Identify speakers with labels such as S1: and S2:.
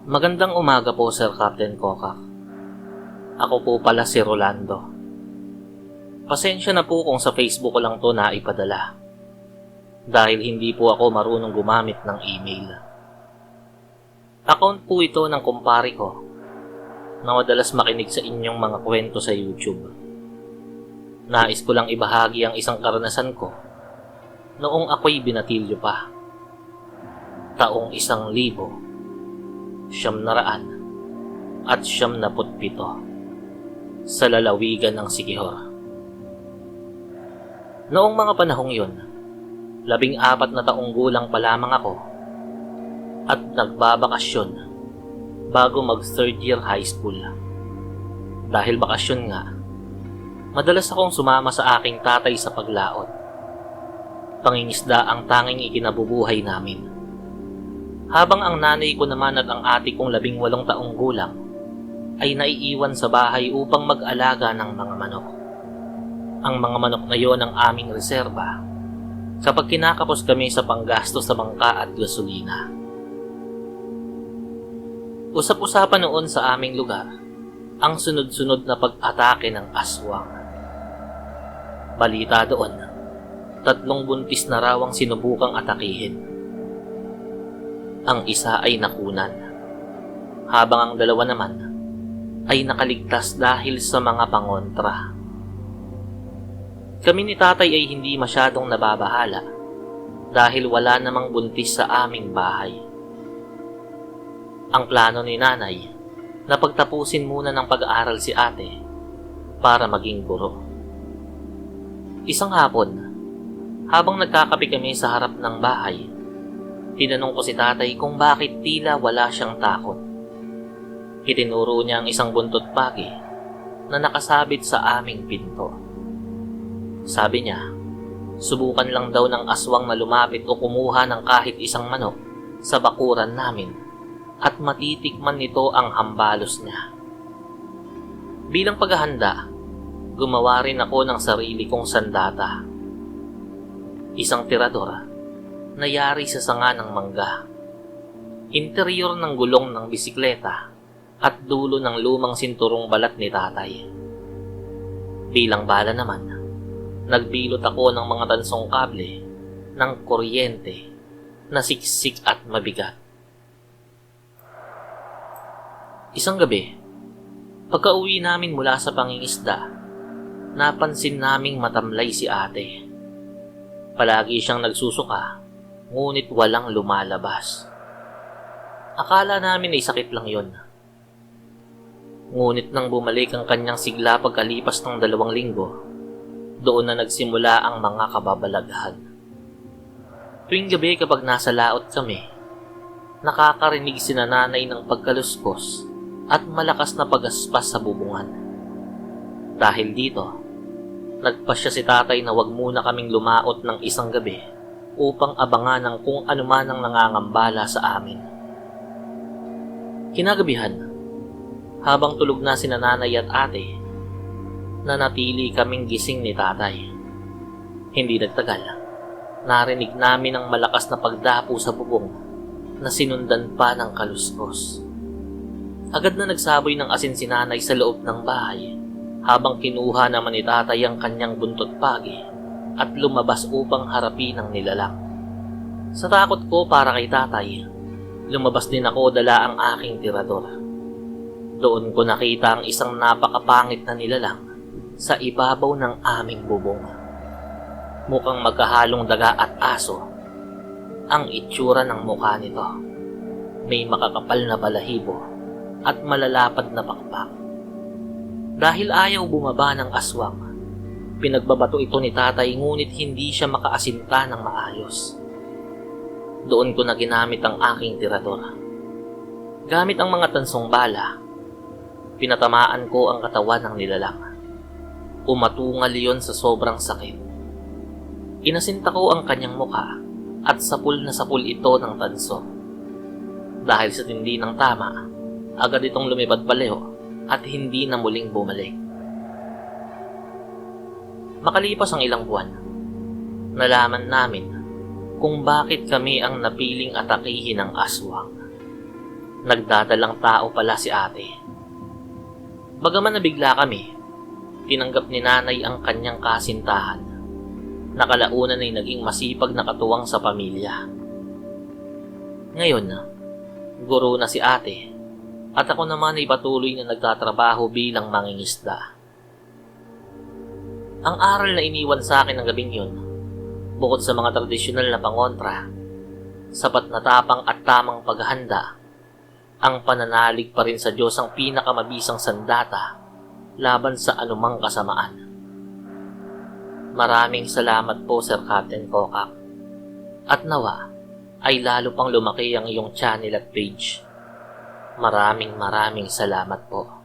S1: Magandang umaga po, Sir Captain Kokak. Ako po pala si Rolando. Pasensya na po kung sa Facebook ko lang to naipadala. Dahil hindi po ako marunong gumamit ng email. Account po ito ng kumpare ko na madalas makinig sa inyong mga kwento sa YouTube. Nais ko lang ibahagi ang isang karanasan ko noong ako'y binatilyo pa. Taong 1997 sa lalawigan ng Siquijor. Noong mga panahong yun, 14 na taong gulang pa lamang ako at nagbabakasyon bago mag third year high school. Dahil bakasyon nga, madalas akong sumama sa aking tatay sa paglaot. Pangingisda ang tanging ikinabubuhay namin. Habang ang nanay ko naman at ang ate kong 18 taong gulang ay naiiwan sa bahay upang mag-alaga ng mga manok. Ang mga manok na yon ang aming reserba kapag kinakapos kami sa panggastos sa bangka at gasolina. Usap-usapan noon sa aming lugar ang sunod-sunod na pag-atake ng aswang. Balita doon, 3 buntis na raw ang sinubukang atakihin. Ang isa ay nakunan, habang ang 2 naman ay nakaligtas dahil sa mga pangontra. Kami ni tatay ay hindi masyadong nababahala dahil wala namang buntis sa aming bahay. Ang plano ni nanay na pagtapusin muna ng pag-aaral si ate para maging guro. Isang hapon, habang nagkakape kami sa harap ng bahay, tinanong ko si tatay kung bakit tila wala siyang takot. Itinuro niya ang isang buntot pagi na nakasabit sa aming pinto. Sabi niya, subukan lang daw ng aswang na lumapit o kumuha ng kahit isang manok sa bakuran namin at matitikman nito ang hambalos niya. Bilang paghahanda, gumawa rin ako ng sarili kong sandata. Isang tirador na yari sa sanga ng mangga, interior ng gulong ng bisikleta at dulo ng lumang sinturong balat ni tatay. Bilang bala naman, nagbilot ako ng mga tansong kable ng kuryente na siksik at mabigat. Isang gabi, pagka-uwi namin mula sa pangingisda, napansin naming matamlay si ate. Palagi siyang nagsusuka, ngunit walang lumalabas. Akala namin ay sakit lang yon. Ngunit nang bumalik ang kanyang sigla pagkalipas ng 2 linggo, doon na nagsimula ang mga kababalaghan. Tuwing gabi kapag nasa laot kami, nakakarinig si nanay ng pagkaluskos at malakas na pagaspas sa bubungan. Dahil dito, nagpasya si tatay na wag muna kaming lumaot ng isang gabi upang abangan ng kung ano man ang nangangambala sa amin. Kinagabihan, habang tulog na si nanay at ate, nanatili kaming gising ni tatay. Hindi nagtagal, narinig namin ang malakas na pagdapo sa bubong na sinundan pa ng kaluskos. Agad na nagsaboy ng asin si nanay sa loob ng bahay habang kinuha naman ni tatay ang kanyang buntot pagi at lumabas upang harapin ang nilalang. Sa takot ko para kay tatay, lumabas din ako dala ang aking tirador. Doon ko nakita ang isang napakapangit na nilalang sa ibabaw ng aming bubong. Mukhang magkahalong daga at aso ang itsura ng mukha nito. May makakapal na balahibo at malalapad na pakpak. Dahil ayaw bumaba ng aswang, pinagbabato ito ni tatay ngunit hindi siya makaasinta ng maayos. Doon ko na ginamit ang aking tirador. Gamit ang mga tansong bala, pinatamaan ko ang katawan ng nilalang. Umatungal yon sa sobrang sakit. Inasinta ko ang kanyang mukha at sapul na sapul ito ng tanso. Dahil sa tindi ng tama, agad itong lumipad palayo at hindi na muling bumalik. Makalipas ang ilang buwan, nalaman namin kung bakit kami ang napiling atakihin ng aswang. Nagdadalang tao pala si ate. Bagaman nabigla kami, tinanggap ni nanay ang kanyang kasintahan na kalaunan ay naging masipag na katuwang sa pamilya. Ngayon, guro na si ate at ako naman ay patuloy na nagtatrabaho bilang mangingisda. Ang aral na iniwan sa akin ng gabing yun, bukod sa mga tradisyonal na pangontra, sapat na tapang at tamang paghahanda, ang pananalig pa rin sa Diyos ang pinakamabisang sandata laban sa anumang kasamaan. Maraming salamat po, Sir Captain Kokak. At nawa ay lalo pang lumaki ang iyong channel at page. Maraming salamat po.